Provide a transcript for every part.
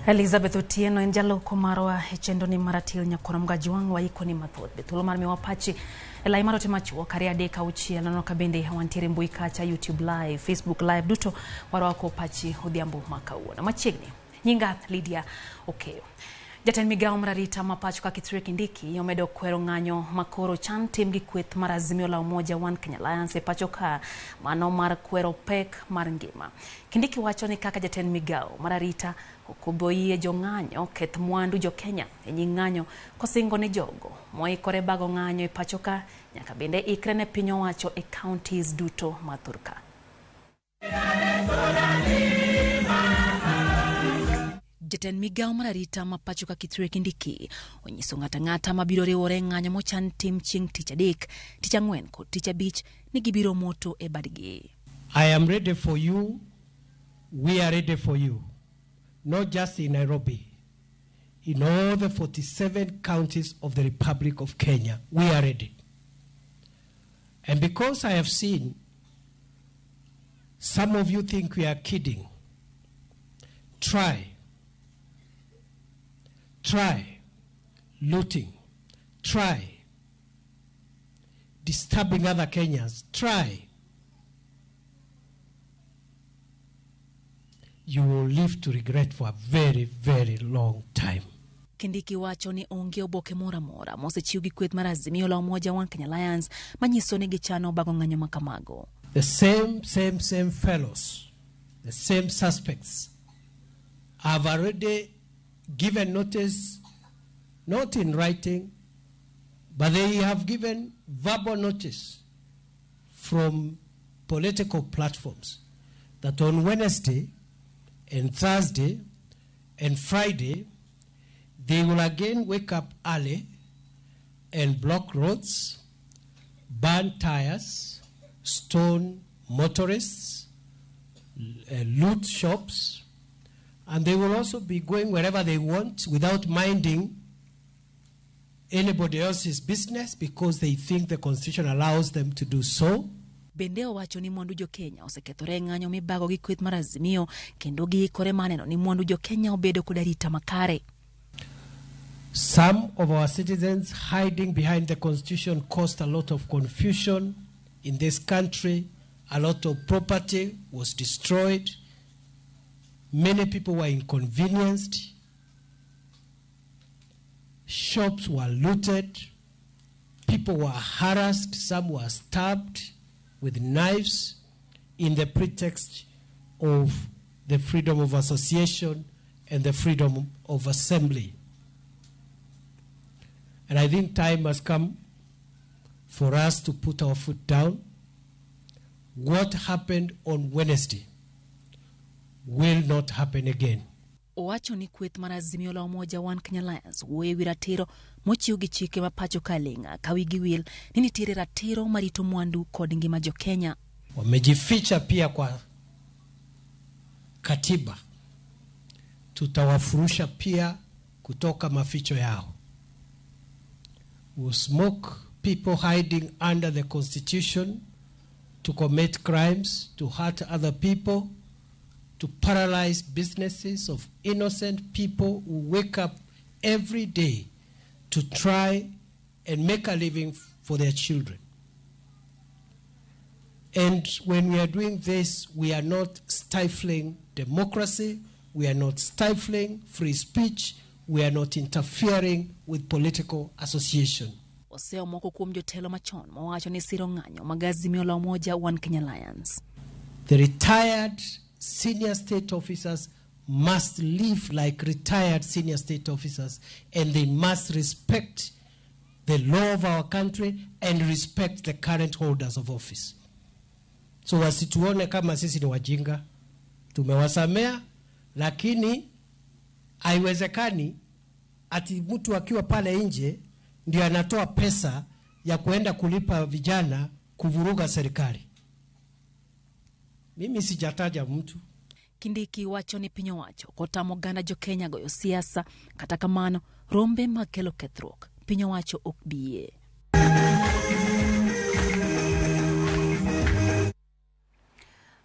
Elizabeth Otieno en jalo komarwa chendo ni maratil nyakora mgaji wang wa iko ni mathoth bethulo mar miwapachi elai marote machuo kari adeka uchiel no kabende wantiere mbui kacha YouTube live, Facebook live duto warwako pachi odhiambo makauono machiegni. Nyinga Lydia Okeyo. Jatend migao mararita mapacho ka Kithure Kindiki yomedo kwero ng'anyo makoro chan tim gi kweth mar Azimio la Umoja One Kenya Alliance pacho ka mano mar kwero pek mar ngima. Kindiki wacho ni kaka jatend migao mararita okuboyie jong'anyo keth mwandu jo Kenya ng'anyo kosingo ni jogo moikore bago ng'anyo e pacho ka nyaka bende ikre ne piny owacho e counties duto ma Thurka. Jatend migao mararita mapacho ka Kithure Kindiki onyiso ng'ata mabiro riwore ng'anyo mochan tim chieng' tich adek, tich ang'wen kod tich abich ni gibiro moto e badgi. I am ready for you. We are ready for you. Not just in Nairobi. In all the 47 counties of the Republic of Kenya, we are ready. And because I have seen some of you think we are kidding, try looting, try disturbing other Kenyans, try. You will live to regret for a very, very long time. Kindiki wacho ni onge oboke mora mosechiw gi kweth mar Azimio la Umoja One Kenya Alliance manyiso ni gichano bago ng'anyo makamago. The same fellows, the same suspects have already given notice, not in writing, but they have given verbal notice from political platforms that on Wednesday and Thursday and Friday, they will again wake up early and block roads, burn tires, stone motorists, loot shops, and they will also be going wherever they want without minding anybody else's business because they think the Constitution allows them to do so. Bende owacho ni mwandu jo Kenya osekethore ng'anyo mibago gi kweth mar Azimio kendo giikore maneno ni mwandu jo Kenya obedo kod arita makare. Some of our citizens hiding behind the Constitution caused a lot of confusion in this country. A lot of property was destroyed. Many people were inconvenienced. Shops were looted. People were harassed. Some were stabbed with knives in the pretext of the freedom of association and the freedom of assembly. And I think time has come for us to put our foot down. What happened on Wednesday will not happen again. Owacho ni kweth mar Azimio la Umoja One Kenya Alliance wuoyo ewi ratiro mochiw gi chike mapacho kalinga kawigi wil ni nitiere ratiro marito mwandu kod ngima jo Kenya. Wamejificha pia kwa katiba. Tutawafurusha pia kutoka maficho yao. We'll smoke people hiding under the Constitution to commit crimes, to hurt other people, to paralyze businesses of innocent people who wake up every day to try and make a living for their children. And when we are doing this, we are not stifling democracy, we are not stifling free speech, we are not interfering with political association. Oseo moko kuom jotelo machon mowacho ni siro ng'anyo mag Azimio la Umoja One Kenya Alliance. The retired senior state officers must live like retired senior state officers, and they must respect the law of our country and respect the current holders of office. So wasituone kama sisi ni wajinga, tumewasamea, lakini haiwezekani ati mtu akiwa pale nje ndio anatoa pesa ya kuenda kulipa vijana kuvuruga serikali. Mimi sijataja mtu. Kindiki wacho ni pinyo wacho kotamo ganda jo Kenya goyo siasa kata kamano rombe makelo kethruok pinyo wacho ok biye.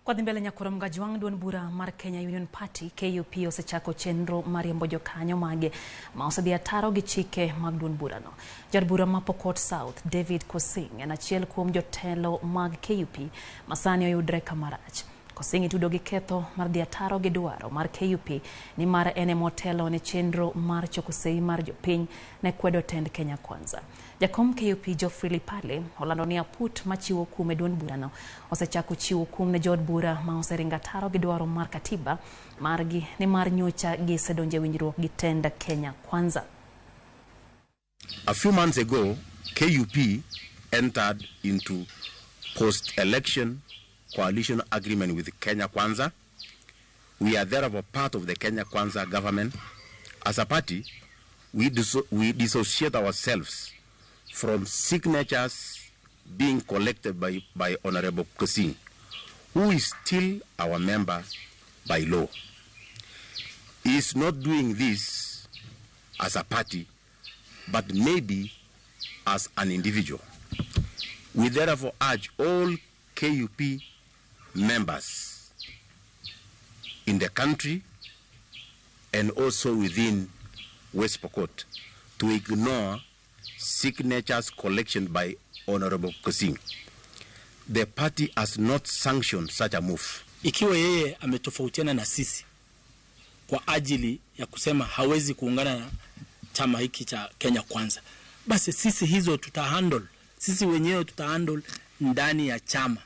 Kwa dhimbele nyakoro mgajuang duon bura mar Kenya Union Party KUP osechako chenro mariembo jokanyo mage ma osedhi ataro gi chike mag duon burano. Jad bura ma Pokot South David Kosing en achiel kuom jotelo mag KUP masani oyudre kamarach. Kosing itudo gi ketho mar dhi ataro gi dwaro mar KUP ni mar ene motelo ne chenro mar choko sei mar jopiny ne kwedo tend Kenya Kwanza. Jakom KUP Geoffrey Lipale olando ni aput machiwo kum e duond burano osechako chiwo kum ne jod bura ma oseringa ataro gi dwaro mar katiba margi ni mar nyocha gi sedonje winjruok gi tend Kenya Kwanza. A few months ago, KUP entered into post-election coalition agreement with Kenya Kwanza. We are therefore part of the Kenya Kwanza government. As a party, we dissociate ourselves from signatures being collected by Honorable Kosing, who is still our member by law. He is not doing this as a party, but maybe as an individual. We therefore urge all KUP members in the country and also within West Pokot to ignore signatures collection by Honorable Kosing. The party has not sanctioned such a move. Ikiwa yeye ametofautiana na sisi kwa ajili ya kusema hawezi kuungana na chama hiki cha Kenya Kwanza, basi sisi hizo tutahandle, sisi wenyewe tutahandle ndani ya chama.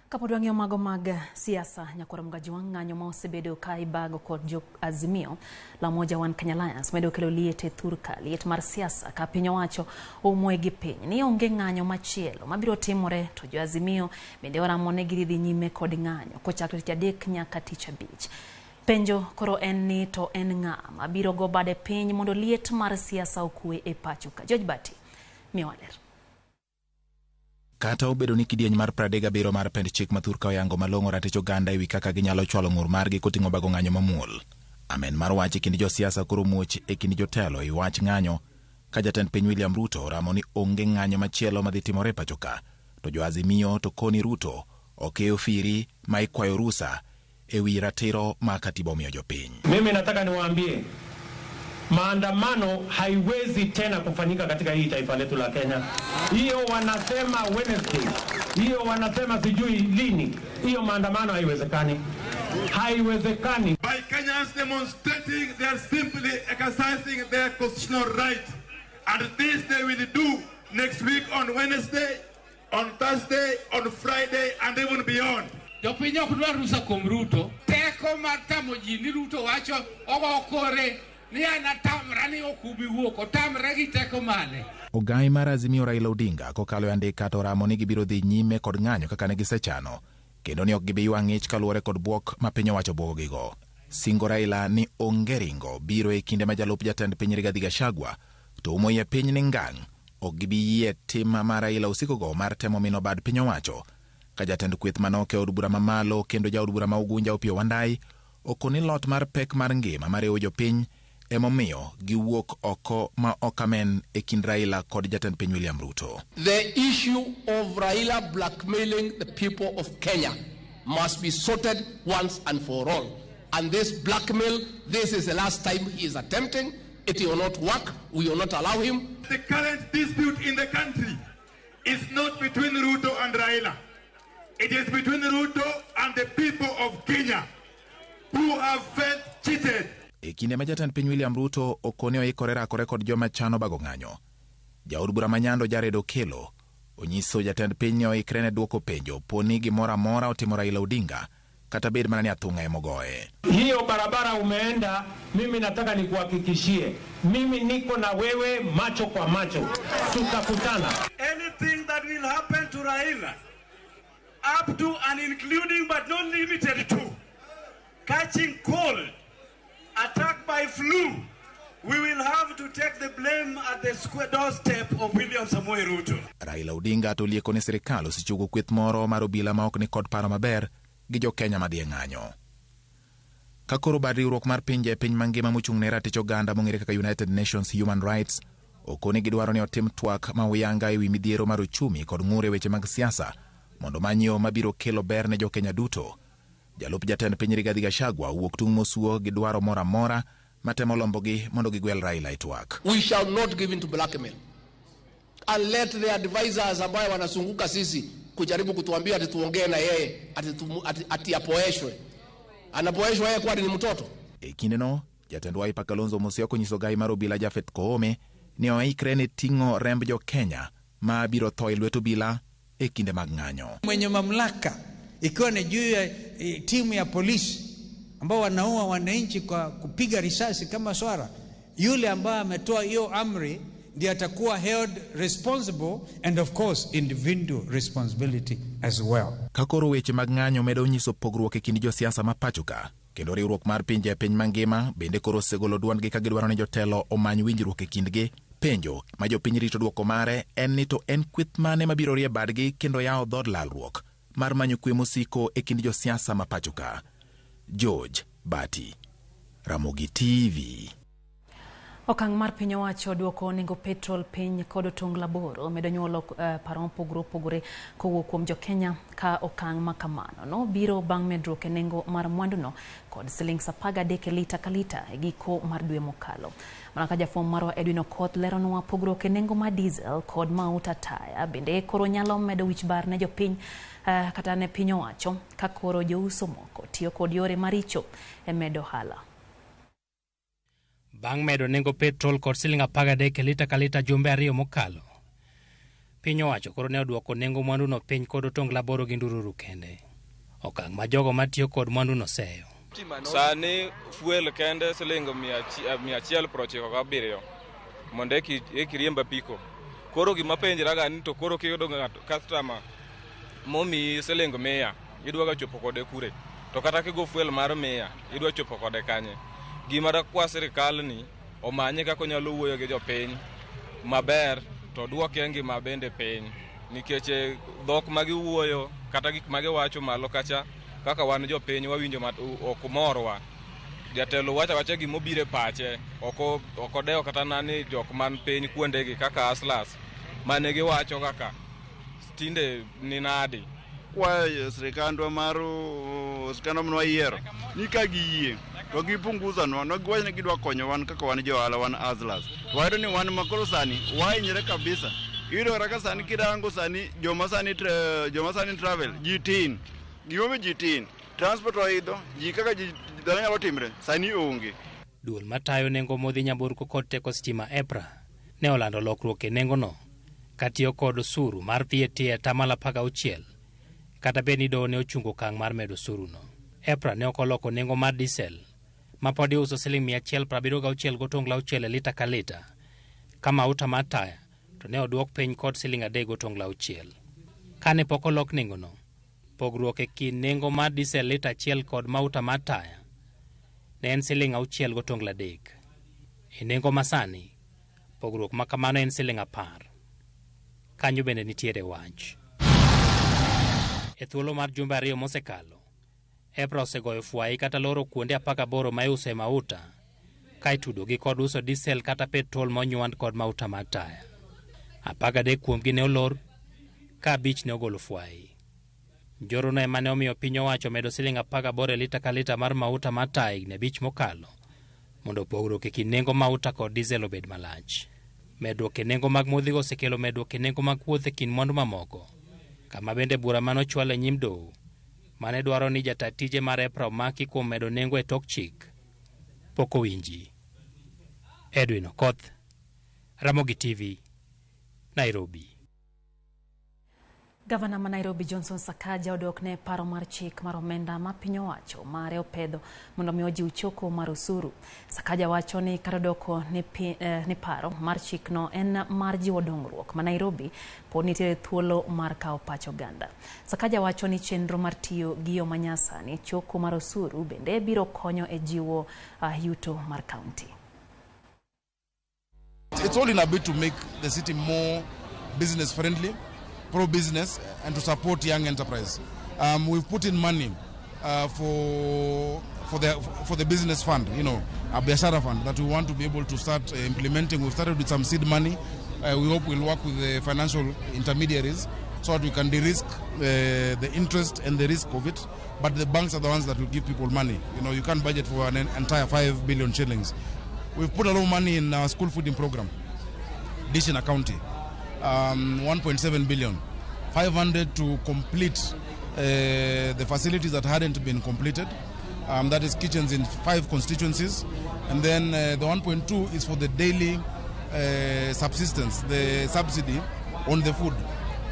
Kapodwang'io mago mag siasa nyakoro mgajuang ng'anyo ma osebedo ka ibago kod jo Azimio la Umoja One Kenya Alliance medo kelo liet e thurka liet mar siasa ka piny owacho omoe gi piny ni onge ng'anyo machielo mabiro timore to jo Azimio bende oramo ne gidhi nyime kod ng'anyo kochakore tich adek nyaka tich abich. Penjo koro en ni to en ng'a mabiro go bade piny mondo liet mar siasa okue e pacho ka. George Bati miwaler. Kata obedo ni kidieny mar 37 mar pend chik mathurka oyango malong'o ratich oganda ewi kaka ginyalo chwalo ng'ur margi koting'o bago ng'anyo mamuol. Amen mar wach kind josiasa koro muoch e kind jotelo e wach ng'anyo ka jatend piny William Ruto ramo ni onge ng'anyo machielo madhi timore pacho ka, to jo Azimio to koni Ruto okeyo firi ma ikwayo rusa ewi ratiro ma katiba omiyo jopiny. Mimi nataka niwaambie maandamano haiwezi tena kufanyika katika hii taifa letu la Kenya. Hiyo wanasema Wednesday, hiyo wanasema sijui lini, hiyo maandamano haiwezekani. Haiwezekani. By Kenyans demonstrating, they are simply exercising their constitutional right. And this they will do next week on Wednesday, on Thursday, on Friday, and even beyond. Jopinyo kudwa rusa kum Ruto, teko martamo ji ni Ruto wacho ogokore ni anatamra ni okubi wuoko tamre gi teko mane. Ogai mar Azimio Raila Odinga kokalo andika to ramo ni gibiro dhi nyime kod ng'anyo kaka ne gisechano kendo ni ok gibi ywa ng'ich kaluwore kod buok ma piny owacho buogigo. Singo Raila ni onge ringo biro e kinde ma jalup jatend piny Rigathi Gachagua to umoye piny ni ngang' ok gibi yie tim ma Raila usikogo mar temo mino bad piny owacho ka jatend kweth manoke od bura mamalo kendo jaod bura ma Ugunja Opiyo Wandayi okoni lot mar pek mar ngima marewo jopiny emomiyo giwuok oko ma okamen e kind Raila kod jatend piny William Ruto. The issue of Raila blackmailing the people of Kenya must be sorted once and for all. And this blackmail, this is the last time he is attempting. It will not work. We will not allow him. The current dispute in the country is not between Ruto and Raila. It is between Ruto and the people of Kenya who have felt cheated. E kinde ma jatend piny William Ruto okone oikore rakore kod joma chano bago ng'anyo, jaod bura manyando Jared Okelo onyiso jatend piny ni oikre ne duoko penjo poni gimoro amora otimo Raila Odinga kata bed mana ni athung'a emogoye. Hiyo barabara umeenda, mimi nataka nikuhakikishie, mimi niko na wewe macho kwa macho, tutakutana. Anything that will happen to Raila, up to and including but not limited to catching cold, attacked by flu, we will have to take the blame at the square doorstep of William Samoei Ruto. Raila Odinga to lieko ni sirikal osichugo kweth moro mar obila ma ok ni kod paro maber gi jo Kenya madhi e ng'anyo. Ka koro bad riwruok mar pinje e piny mangima mochung' ne ratich oganda mong'ere kaka United Nations Human Rights okoni gidwaro ni otim twak ma uyanga ewi midhiero mar uchumi kod ng'ur e weche mag siasa mondo manyo mabiro kelo ber ne jo-Kenya duto. Jalup jatend piny Rigathi Gachagua wuok tung' mosuo gi dwaro moro amora matemo lombogi mondo gigwel Raila e twak. We shall not give in to blackmail and let the advisors ambao wanazunguka sisi kujaribu kutuambia ati tuongee na yeye ati apoeshwe. Anapoeshwa yeye kwani ni mtoto? E kindeno, jatend Wiper Kalonzo Musyoka onyiso gai mar obila Japhet Koome ni oikre ne ting'o remb jo-Kenya ma biro tho e lwet obila e kinde mag ng'anyo. Mwenye mamlaka ikiwa ni juu ya timu ya polisi ambao wanaua wananchi kwa kupiga risasi kama swara, yule ambaye ametoa hiyo amri ndiye atakuwa held responsible, and of course individual responsibility as well. Kakoro weche mag ng'anyo medo nyiso pogruok e kind josiasa ma pachoka, kendo riwruok mar pinje e piny mangima bende koro osegolo dwondgi ka gidwaro ni jotelo omany winjruok e kindgi. Penjo ma jopiny rito duoko mare en ni to en kweth mane mabiro rie badgi kendo yawo dhod lalruok mar manyo kwe mosiko e kind josiasa ma pachoka. George Bati, Ramogi TV. Okang' mar piny owacho duoko nengo petrol piny kod otongla boro medo nyuolo paro mopogore kowuok kuom jo-Kenya ka okang' ma kamano no biro bang' medruok e nengo mar mwanduno kod Sh13 lita ka lita e giko mar dwe mokalo. Mana ka jafwambo marwa Edwin Okoth leronwa pogruok e nengo mar diesel kod mauta taya bende koro nyalo medo wich bar ne jopiny kata ne piny owacho ka koro jouso moko tiyo kod yore maricho e medo hala. Bang' medo nengo petrol kod Sh13 lita ka lita jumbe 2 mokalo, piny owacho koro ne oduoko nengo mwanduno piny kod otongla boro gi ndururu kende. Okang' ma jogo matiyo kod mwanduno seyo. Sani fuel kende Sh197 mondo ekiriemba piko. Koro gima penjraga ni to koro kiyudo customer momi Sh100 idwaga chopo kode kure, to kata kigo fuel mar 100 idwa chopo kode kanye. Gima da kwa sirikal ni omanye kaka onyalo wuoyo gi jopiny maber to duoke ngima bende piny, nikech dhok magi wuoyo kata gik magi wacho malo kacha kaka wan jopiny wawinjo ok morwa. Jatelo wacha gima obire pache oko dewo kata nani jok man piny kuondegi kaka aslas mane giwacho kaka tinde ni nadi kwa sirikandwa maru skano mno yiero ni ka giyie to gipunguza no giwachne gidwa konyo wan kaka wan johala wan aslas. Wayudo ni wan makoro sani wainyre kabisa. Iyudo kaka sani kirango sani joma sani travel jitin gimomi jitin transport oidho ji kaka ji dhano nyalo timre sani onge. Duol matayo nengo modhi nyamburko kod teko stima EPRA ne olando lokruok e nengono katiyo kod osuru mar VAT e 16%, kata beni do ne ochungo okang' mar medo osuruno. EPRA ne okoloko nengo mar diesel ma pod iuso Sh176 gotongla 6 lita ka lita, ka mauta mar taya to ne oduok piny kod Sh3 gotongla 6. Kane pok olok nengono, pogruok e kind nengo mar diesel lita 1 kod mauta mar taya ne en Sh6 gotongla 3. E nengo masani, pogruok ma kamano en Sh10. Kanyo bende nitiere wach. E thuolo mar jumbe 2 mosekalo, EPRA osegoyo fwai kata loro kuonde 18 ma iuse mauta ka itudogi kod uso diesel kata petrol monywand kod mauta mar taya. 13 kuomgi ne olor ka 5 ne ogolo fwai. Njorono ema ne omiyo piny owacho medo Sh18 lita ka lita mar mauta mar taya higni 5 mokalo mondo pogruok e kind nengo mauta kod diesel obed malach. Medruok e nengo mag modhigo osekelo medruok e nengo mag wuoth e kind mwandu mamoko, kama bende bura manochwal e nyim doho mane dwaro ni jata tije mar EPRA omaki kuom medo nengo e tok chik pok owinji. Edwin Okoth, Ramogi TV, Nairobi. Gavana ma Nairobi Johnson Sakaja odok ne paro mar chik mar omenda ma piny owacho mare opedho mondo mi ojiw choko mar osuru. Sakaja wacho ni kata doko ni paro mar chik no en mar jiwo dongruok ma Nairobi pod nitiere thuolo mar kawo pacho ganda. Sakaja wacho ni chenro mar tiyo gi yo manyasani choko mar osuru bende biro konyo e jiwo yuto mar county. It's all in a bid to make the city more business friendly, pro-business, and to support young enterprise. We've put in money for the business fund, a biashara fund that we want to be able to start implementing. We've started with some seed money. We hope we'll work with the financial intermediaries so that we can de-risk the interest and the risk of it. But the banks are the ones that will give people money. You know, you can't budget for an entire 5 billion shillings. We've put a lot of money in our school feeding program, Dish in a county, 1.7 billion, 500 to complete the facilities that hadn't been completed. That is kitchens in 5 constituencies. And then the 1.2 is for the daily subsistence, the subsidy on the food.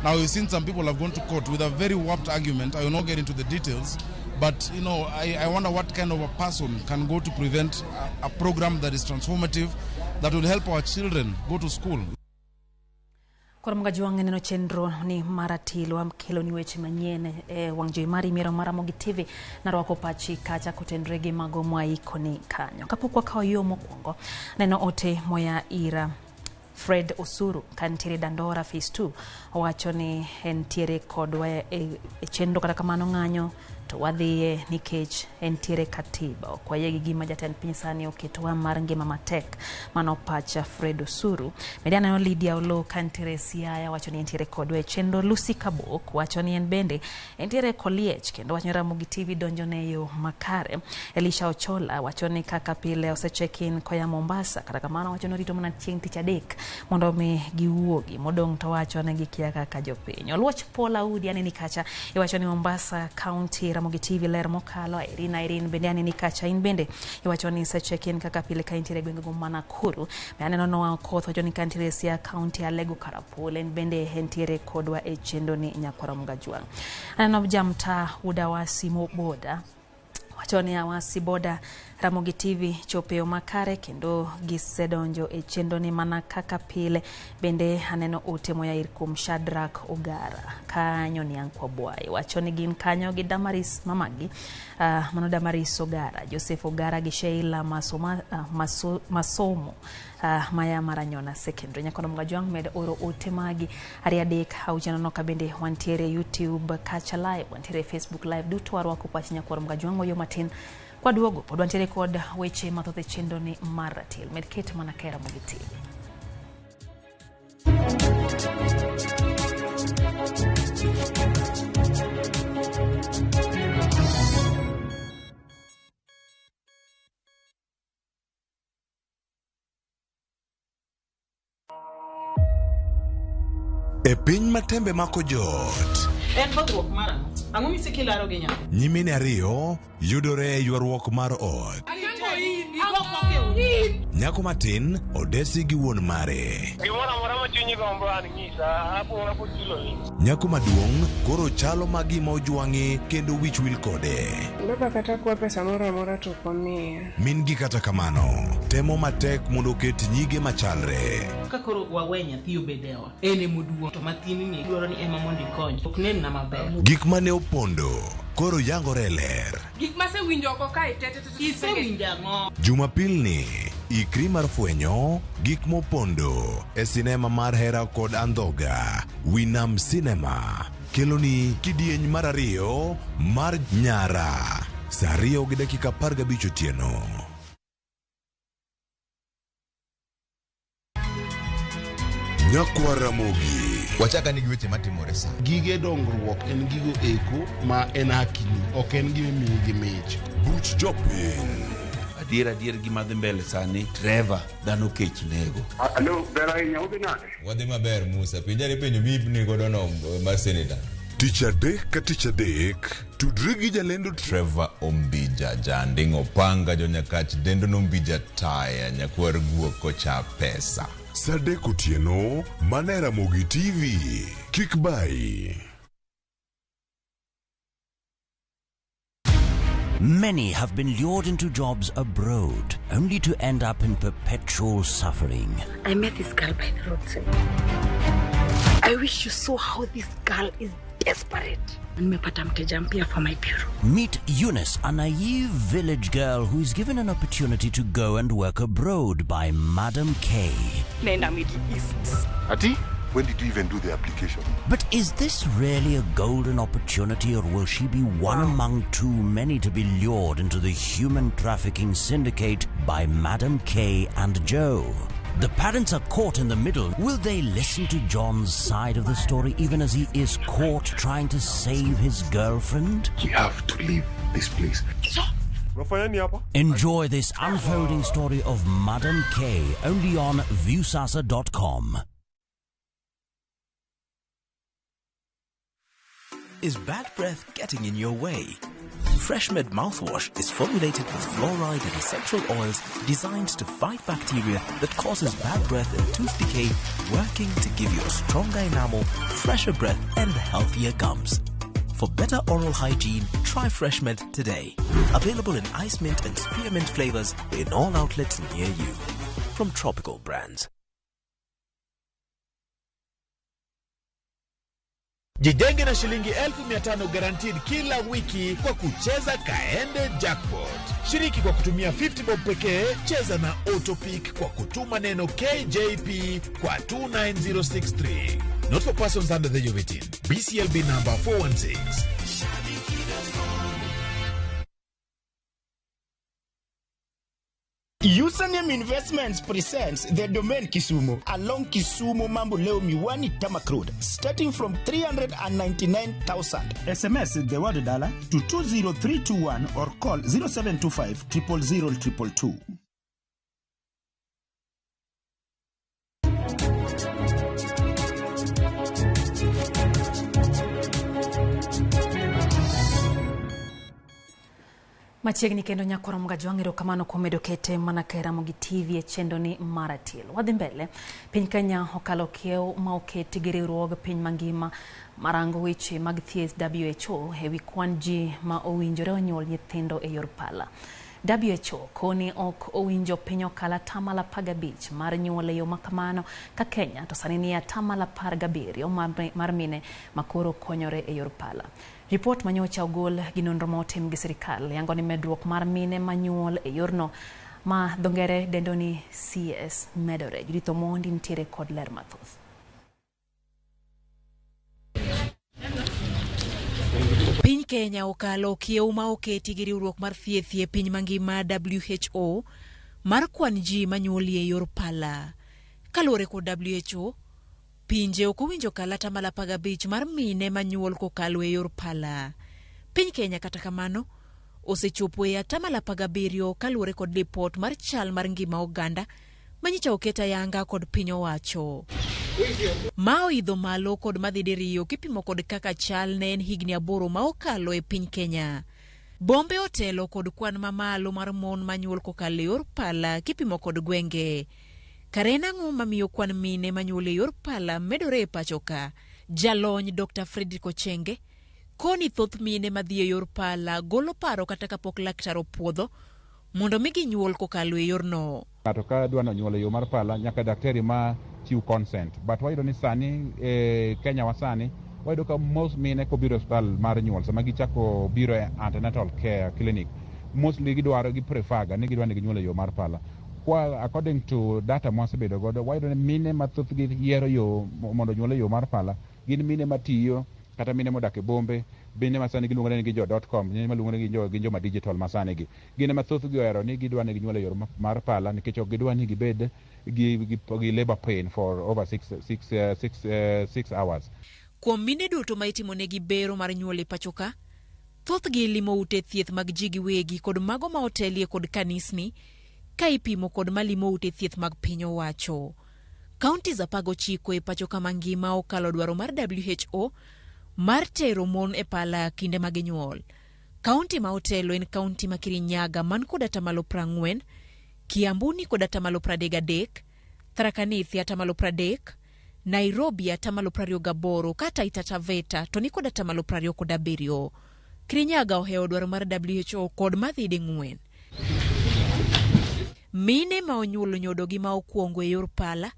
Now, we've seen some people have gone to court with a very warped argument. I will not get into the details, but you know, I wonder what kind of a person can go to prevent a program that is transformative, that will help our children go to school. Koramgaji wange neno chendro ni maratil wa mkelo ni weche manyien wangjo mari miro Ramogi TV na rwako pachi kacha kutendrege magomwa ikoni kanyo kapokwa kao yo mokwongo neno ote moya ira Fred Osuru kantire Dandora phase 2 wacho ni entiere kodwa chendo kata kamano ng'anyo to wadhiye nikech entiere katiba kwa yegi gima jatend piny sani oketwa mar ngima matek mano pacha Fred Osuru mediana no Lydia Olo kantire Siaya wacho ni entiere kodwa chendo Lucy Kabok wacho ni en bende entiere Koliech kendo wacho Ramogi TV donjone yo makare. Elisha Ochola wacho ni kaka pile osecheck-in koya Mombasa kata kamano wacho no rito mana chieng' tich adek mondo mi giwuogi modong' to wacho ne gikia kaka jopiny. Oluoch Paula Udi yani nikacha iwacho ni Mombasa County Ramogi TV ler mokalo Irene bende ni kacha in bende iwacho ni secheck-in kaka pile ka intiere gwenge go Nakuru aneno no koth wacho ni kantire Siaya County Alego Karapole bende entiere kodwa e chendo ni Nyakoramgaji wange. Aneno jamta uda wasimo boda wacho ni awasi boda Ramogi TV chopeo makare kendo gisedonjo e chendo ni mana kaka pile bende aneno ote moya irkum Shadrack Ogara kanyo ni ankwa bwai wacho ni gin kanyo gi Damaris mamagi mano Damaris Ogara Joseph Ogara gi Sheila Masomo maya maranyona secondary Nyakoramgaji wange med oro ote magi ariadek haujana no kabende wantiere YouTube kacha live wantiere Facebook live duto warwako pachi Nyakoramgaji wange yo matin kwa duogo pod wantiere kod weche mathoth chendo ni maratil medket mana kera Ramogi TV. E piny matembe mako jot en bodruok mara ang'o misekilaro gi nya nyimine ariyo yudore ywaruok mar ot nyako matin odesi gi wuon mare nyako maduong' koro chalo magima ojwang'e kendo wich wil kode baba kata kwa pesa moro amora to komiya min gi kata kamano temo matek mondo oket nyige machalre ka koro wawe nyathi obedewa ene moduong' to matin ni dwaro ni ema mondo ikony ok nen na maber gik mane opondo koro yangore ler gik masewinjo oko kae isewinjo ang'o Jumapil ni ikri mar fwenyo gik mopondo e sinema mar hera kod andhoga Winam Cinema keloni kidieny mar ariyo mar Nyara saa 2:15 otieno. Nyakwa Ramogi wachaka ni weche matimore sa gige dongruok en gigo eko ma en hakini ok en gime miyo gi mich buch jopiny adier gima dhi mbele sani Trevor dhano kech nego alo bera hinya udhi nade wadhi maber Musa pinjari penjo mibni godo no mar senator Tich adek ka tich adek tudri gi jalendo Trevor Ombija jandingo panga jonyakach dendo nombija taya nyakwar guoko cha pesa Sadek otieno mana Ramogi TV kik bai. Many have been lured into jobs abroad, only to end up in perpetual suffering. I met this girl by the roadside. I wish you saw how this girl is desperate. Nimepata mteja mpya for my bureau. Meet Eunice, a naive village girl who is given an opportunity to go and work abroad by Madam K. Nenda Middle East. Ati? When did you even do the application? But is this really a golden opportunity, or will she be one among too many to be lured into the human trafficking syndicate by Madam K and Joe? The parents are caught in the middle. Will they listen to John's side of the story even as he is caught trying to save his girlfriend? We have to leave this place. Enjoy this unfolding story of Madam K only on viewsasa.com. Is bad breath getting in your way? FreshMed mouthwash is formulated with fluoride and essential oils designed to fight bacteria that causes bad breath and tooth decay, working to give you a stronger enamel, fresher breath, and healthier gums. For better oral hygiene, try FreshMed today. Available in ice mint and spearmint flavors in all outlets near you. From Tropical Brands. Jijenge na shilingi 1,500 guaranteed kila wiki kwa kucheza Kaende Jackpot. Shiriki kwa kutumia 50 bob pekee, cheza na Autopic kwa kutuma neno KJP kwa 29063. Not for persons under the age of 18. BCLB number 416. Usanium Investments presents the domain Kisumu along Kisumu Mambo Leo Miwani Tamak Road, starting from 399,000. SMS the word dollar to 20321 or call 0725 000 222. Machiegni kendo nyakoro mgajwang'iro kamano kumedo kete manake Ramogi TV chendo ni Maratil. Wadhi mbele, piny Kenya okalo kiew ma oketi gi riwruog piny mangima marango weche mag thieth WHO ewi kwan ji ma owinjore onyuol nyithindo e yor pala. WHO koni ok owinjo piny okala 15% mar nyuol e yo makamano ka Kenya to sani ni 17% mar mine makoro konyore e yor pala. Report manyocha ogol gi nonro motim gi sirikal yango ni medruok mar mine manyuol e yorno ma dongere dendo ni CS medore. Judith Mondi ntiere kod ler mathoth. Piny Kenya okalo kiew ma oketi gi riwruok mar thieth e piny mangima WHO mar kwan ji manyuolie e yor pala. Kaluwore kod WHO, pinje ok owinjo kala 15% mar mine manyuol kokalo e yor pala. Piny Kenya kata kamano osechopo e 17% kaluwore kod report mar chal mar ngima oganda manyicha oketa yanga kod piny owacho. Ma oidho malo kod madhidi riyo kipimo kod kaka chal ne en higni 8 ma okalo e piny Kenya. Bombe otelo kod kwan mamalo mar mon manyuol kokalo e yor pala kipimo kod gwenge. Karena ng'o mamiyo kwan mine manyuol e yor pala medore e pachoka. Jalony Dr. Fredrick Ochenge koni thoth mine madhi e yor pala golo paro kata kapok laktar opuodho mondo migi nyuol kokalo e yor no. Ng'ato ka dwa nyuol e yo mar pala nyaka daktari ma chiw consent. But wayudo ni sani Kenya wa sani wayudo ka most mine kobiro hospital mar nyuol sama gichako biro e antenatal care clinic mostly gi prefer ni gidwa ni ginyuol e yo mar pala. Kwa according to data mwasebedo godo wayudo ni mine mathoth gi yiero yo mondo nyuol e yo mar pala gin mine matiyo kata mine modak e bombe, mine masani giluongo ni gi jo.com, mine maluongo ni gi jo ma digital masani gi. Gine mathoth gi ohero ni gidwa ni ginyuol e yor mar pala nikech ok gidwa ni gibed gi labor pain for over 6 hours. Kuom mine duto ma itimonegi bero mar nyuol e pachoka, thoth gi limo ute thieth mag ji giwegi kod mago ma otelie kod kanisni ka ipimo kod malimo ute thieth mag piny owacho. Kaunti za 19 e pachoka mangima okalo dwaro mar WHO mar tero mon e pala kinde mag nyuol. Kaunti ma otelo en kaunti ma Kirinyaga man kod 40%, Kiambu ni kod 33%, Tharaka Nithi 30%, Nairobi 28% kata Taita Taveta to ni kod 27%. Kirinyaga oheo dwaro mar WHO kod madhidi 4. Mine ma onyuolo nyodo gi ma okuongo e yor pala,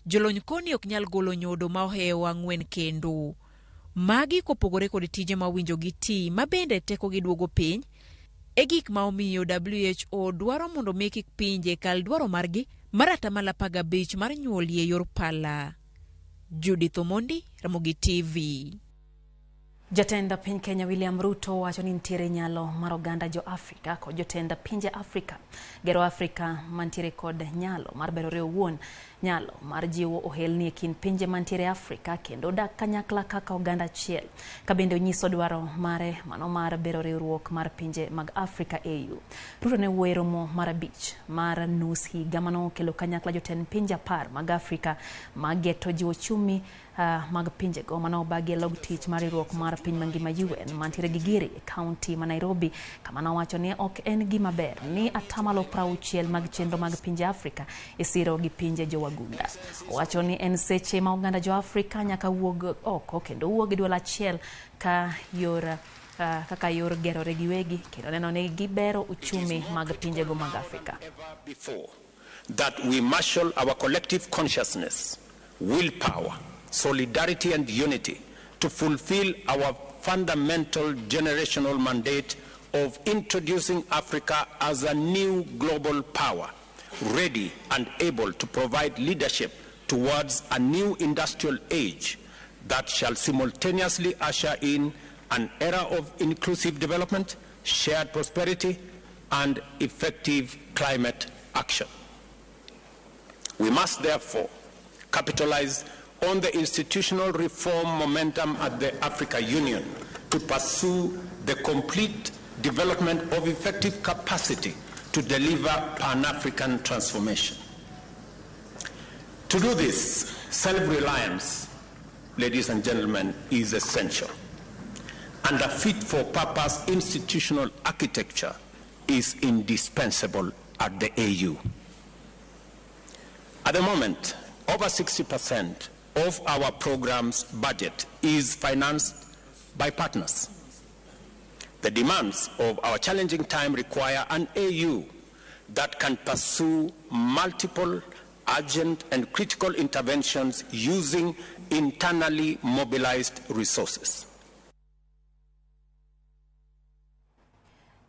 jolony koni ok nyal golo nyodo ma oheo 4 kendo. Magi kopogore kod tije ma winjo gi ti ma bende teko gi duogo piny e gik ma omiyo WHO dwaro mondo meki pinje kal dwaro margi mar 15% mar nyuolie yor pala. Judith Omondi, Ramogi TV. Jatenda piny Kenya William Ruto wacho ni nitiere nyalo mar oganda jo Afrika kod jotenda pinje Afrika gero Afrika mantiere kod nyalo mar berore owuon, nyalo mar jiwo ohelni e kind pinje mantiere Afrika kendo dak kanyakla kaka oganda achiel. Ka bende onyiso dwaro mare mano mar bero riwruok mar pinje mag Afrika AU. Ruto ne wuoyo romo mar 5 mar nus higa mano kelo kanyakla jotend pinje 10 mag Afrika mageto jiwo chumi mag pinje go mano bagi log tich mar riwruok mar piny mangima UN mantiere gi giri e kaunti ma Nairobi, kama nowacho ni ok en gima ber ni 60% mag chenro mag pinje Afrika isiro gi pinje jo wagunda. Owacho ni en seche ma oganda jo Afrika nyaka wuog oko kendo wuog duol achiel ka kaka yor gerore giwegi kendo neno ni gibero uchumi mag pinje go mag Afrika. That we marshal our collective consciousness, willpower, solidarity and unity to fulfill our fundamental generational mandate of introducing Africa as a new global power, ready and able to provide leadership towards a new industrial age that shall simultaneously usher in an era of inclusive development, shared prosperity, and effective climate action. We must therefore capitalize on the institutional reform momentum at the Africa Union to pursue the complete development of effective capacity to deliver Pan-African transformation. To do this, self-reliance, ladies and gentlemen, is essential. And a fit-for-purpose institutional architecture is indispensable at the AU. At the moment, over 60% of our program's budget is financed by partners. The demands of our challenging time require an AU that can pursue multiple urgent and critical interventions using internally mobilized resources.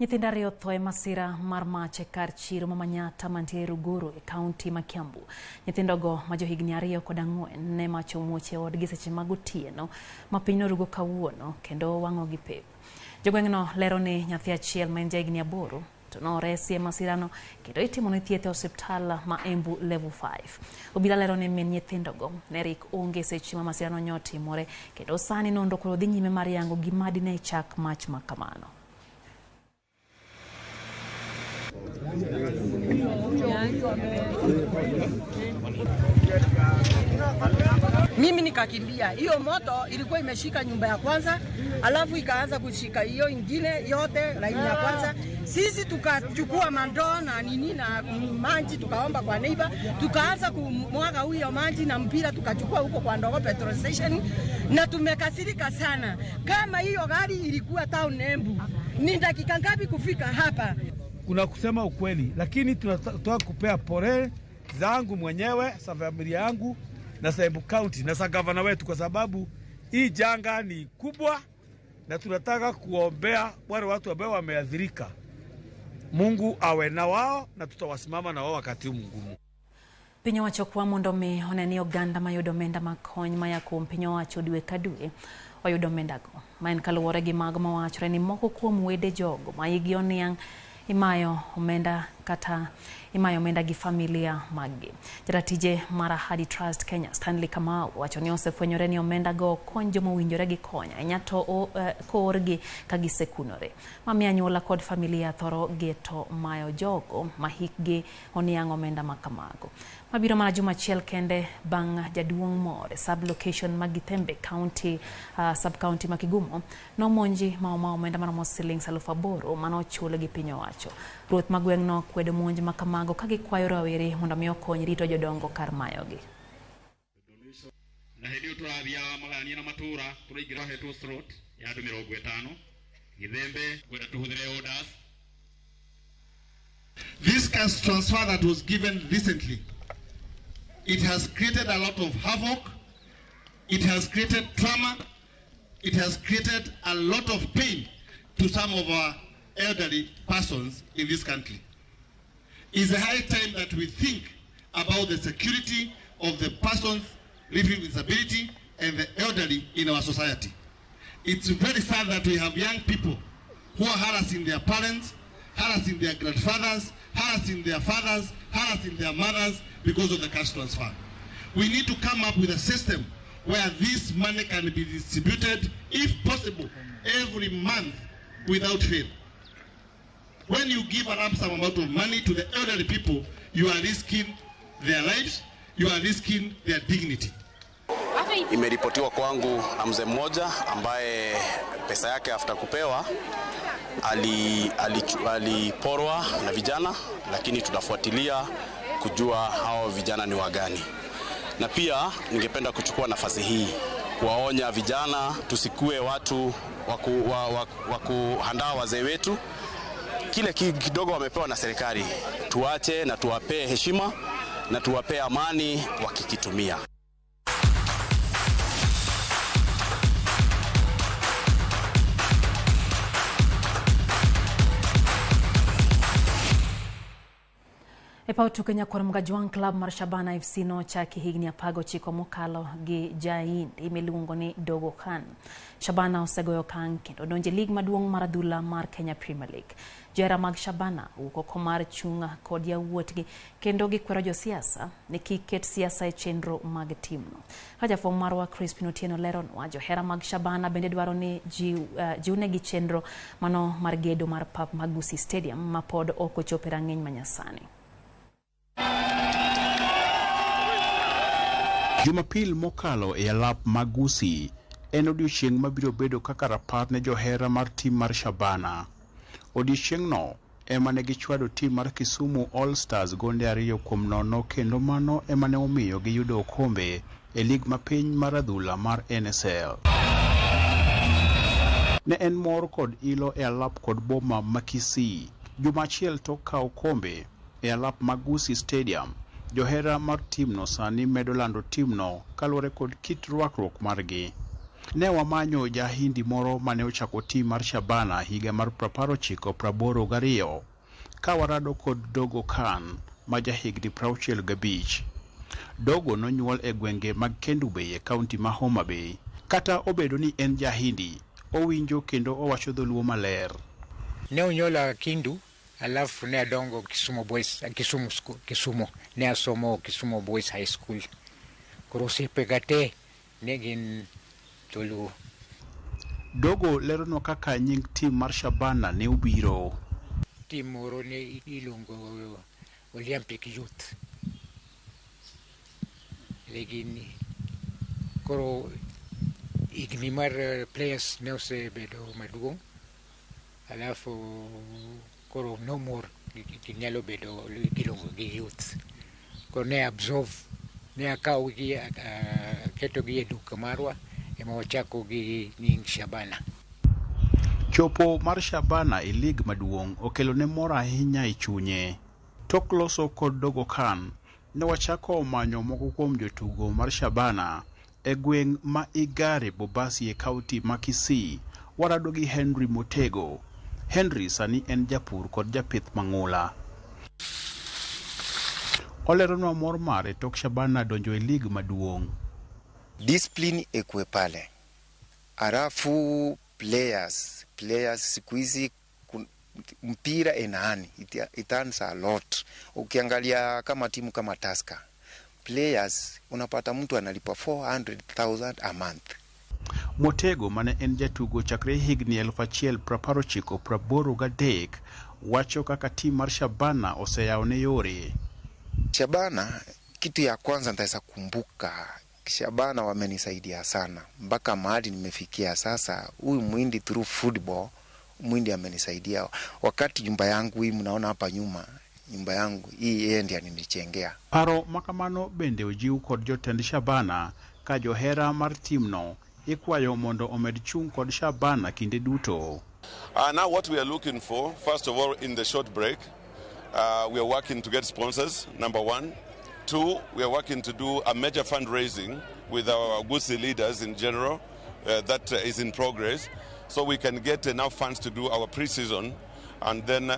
Nyithindo ariyo otho e masira mar mach e kar chiro ma Manyatta mantiere Ruguru e kaunti ma Kiambu. Nyithindogo ma johigni 2 kod 4 ne mach omuoch e odgi seche mag otieno ma piny norugo kawuono kendo wang'ogi pep. Jogweng'no lero ni nyathi achiel ma en jahigni 8 to noresi e masirano kendo itimone thieth e osiptal ma Embu level 5. Obila lero ni min nyithindogo ne rik onge seche ma masirano nyotimore kendo sani nonro koro dhi nyime mar yango gima dine chak mach ma kamano. Mimi nikakimbia. Hiyo moto ilikuwa imeshika nyumba ya kwanza, alafu ikaanza kushika hiyo ingine yote laini ya kwanza. Sisi tukachukua mandoo na nini na maji tukaomba kwa neighbor, tukaanza kumwaga huyo maji na mpira tukachukua huko kwa Ndogo petrol station, na tumekasirika sana. Kama hiyo gari ilikuwa town Embu, ni dakika ngapi kufika hapa? Kuna kusema ukweli, lakini tunataka kupea pole zangu mwenyewe, sa familia yangu na sa Embu County na sa gavana wetu, kwa sababu hii janga ni kubwa na tunataka kuombea wale watu ambao wameathirika. Mungu awe na wao na tutawasimama na wao wakati mgumu. Piny owacho kwa mondo mi oneni oganda mayudo omenda makony maya kuom piny owacho dwe ka dwe oyudo omendago. Ma en kaluwore gi mago mawachore ni moko kuom wede jogo ma igi oniang' imayo omenda gi familia maggi. Jaratije mar Ahadi Trust Kenya Stanley Kamau wacho ni osefwenyore ni omenda go kony joma owinjore gi konya ahinya to korgi ka gisekunore. Mami anyuola kod familia thoro geto mayo jogo ma hikgi oniang' omenda makamago. Mabiro mana juma achiel kende bang' jaduong' moro sub-location mag Githembe County, sub-county ma Kigumo nomonji ma omenda maromo shillings 8,000 manochul gi piny owacho. Ruoth ma gweng'no kwedo monj ma kamago ka gikwayo rawere mondo mi okony rito jodongo kar mayogi. Na hedi utwabia magani na matura turigira hetu strot ya 50 Githembe kwenda tuhudhire orders. This cash transfer that was given recently, it has created a lot of havoc, it has created trauma, it has created a lot of pain to some of our elderly persons in this country. It's a high time that we think about the security of the persons living with disability and the elderly in our society. It's very sad that we have young people who are harassing their parents, harassing their grandfathers, harassing their fathers, harassing their mothers because of the cash transfer. We need to come up with a system where this money can be distributed, if possible, every month without fail. When you give a lump sum amount of money to the elderly people, you are risking their lives, you are risking their dignity. Imeripotiwa kwangu na mzee mmoja ambaye pesa yake after kupewa aliporwa na vijana, lakini tunafuatilia kujua hao vijana ni wagani. Na pia ningependa kuchukua nafasi hii kuwaonya vijana tusikue watu wa kuhandaa wazee wetu. Kile kidogo wamepewa na serikali tuache na tuwapee heshima na tuwapee amani wakikitumia. Epautu Kenya Koramga Juang Club mar Shabana FC no chaki higni apago chiko mokalo gi Jain imiluongo ni Dogo Khan. Shabana osegoyo okang' kendo donje lig maduong' mar adhula mar Kenya Premier League. Johera mag Shabana oko mar chunga kod yawuotgi kendo gikwero josiasa ni kiket siasa e chenro mag timno. Jafwambo marwa Crispin Otieno leronwa johera mag Shabana bende dwaro ni jiune gi chenro mano mar gedo mar pap Magusi Stadium ma pod ok ochopo rang'iny manyasani. Jumapil mokalo e alap Magusi en odiochieng' mabiro bedo kaka rapar ne johera mar tim mar Shabana. Odiochieng'no ema ne gichwado tim mar Kisumu All Stars gonde 2-0 kendo mano ema ne omiyo giyudo okombe e lig mapiny mar adhula mar NSL. Ne en mor kod ilo e alap kod boma ma Kisii. Juma achiel tok kawo kombe e alap Magusi Stadium, johera mar timno sani medo lando timno kaluwore kod kit rwakruok margi. Ne wamanyo jahindi moro mane ochako tim mar Shabana higa mar 1982 ka warado kod Dogo Khan ma jahigni 65. Dogo nonyuol e gwenge mag Kendu Bay e kaunti ma Homa Bay. Kata obedo ni en jahindi, owinjo kendo owacho dholuo maler. Ne onyola Kindu, alafu ne adongo Kisumu ne asomo Kisumu Boys High School. Koro osepegate ne gin dholuo. Dogo lerono kaka nying tim mar Shabana ne obiro. Tim moro ne iluongo Olympic Youth. Legini koro igni mar players ne osebedo maduong'. Alafu koro no more ginyalo bedo giluongo gi youth. Koro ne absorb, ne akaw gi keto gi e duka marwa ema wachako gi nying Shabana. Chopo mar Shabana e lig maduong' okelo ne mor ahinya e chunye. Tok loso kod Dogo Khan, ne wachako manyo moko kuom jotugo mar Shabana e gweng' ma Igare Bobasi e kaunti ma Kisii. Warado gi Henry Motego. Henry sani en japur kod japith mang'ula. Oleronwa mor mare tok Shabana donjo e lig maduong'. Discipline ekwe pale. Arafu players siku hizi mpira enani it earns a lot. Ukiangalia kama timu kama Tusker, players unapata mtu analipa 400,000 a month. Motego mane en jatugo chakre higni 1983 wacho kaka tim mar Shabana oseyawo ne yore. Shabana, kitu ya kwanza nitaweza kumbuka, Shabana wamenisaidia sana mpaka mahali nimefikia sasa. Huyu mwindi through football, mwindi amenisaidia. Wakati nyumba yangu hii mnaona hapa nyuma, nyumba yangu hii yeye ndiye aninichengea. Paro makamano bende ojiw kod jotend Shabana ka johera mar timno ikwayo mondo omed chung kod Shabana kinde duto. Now what we are looking for, first of all, in the short break, we are working to get sponsors, number one. Two, we are working to do a major fundraising with our Gusi leaders in general. That is in progress. So we can get enough funds to do our pre-season, and then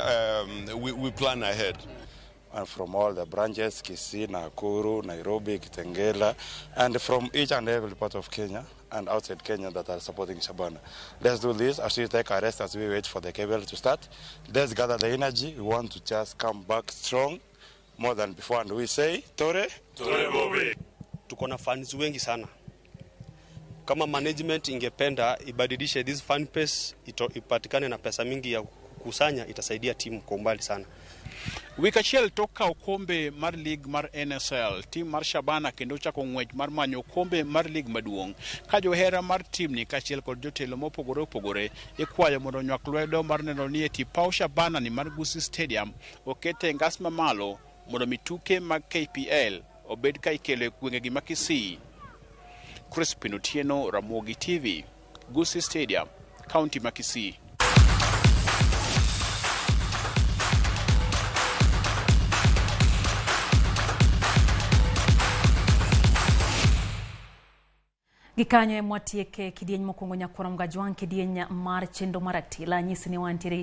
we plan ahead. From all the branches, Kisii, Nakuru, Nairobi, Kitengela, and from each and every part of Kenya, and outside Kenya that are supporting Shabana. Let's do this as we take our rest as we wait for the cable to start. Let's gather the energy. We want to just come back strong more than before, and we say Tore Bobi. Tuko na fans wengi sana. Kama management ingependa ibadilishe this fan base, ipatikane na pesa mingi ya kukusanya, itasaidia timu kwa umbali sana. Wikachiel toka okombe mar lig mar NSL, tim mar Shabana kendo chako ng'wech mar manyo okombe mar lig maduong'. Ka johera mar tim ni kachiel kod jotelo mopogore opogore ikwayo mondo nywak lwedo mar neno ni eti paw Shabana ni mar Gusii Stadium okete ngas mamalo mondo mituke mag KPL obed ka ikelo e gwengegi ma Kisii. Crispin Otieno, Ramogi TV, Gusii Stadium, County ma Kisii. Gikanyo e mwatieke kidieny mokwongo nyakwara mga jwang kidieny mar chendo maratila nyisi ni wantiere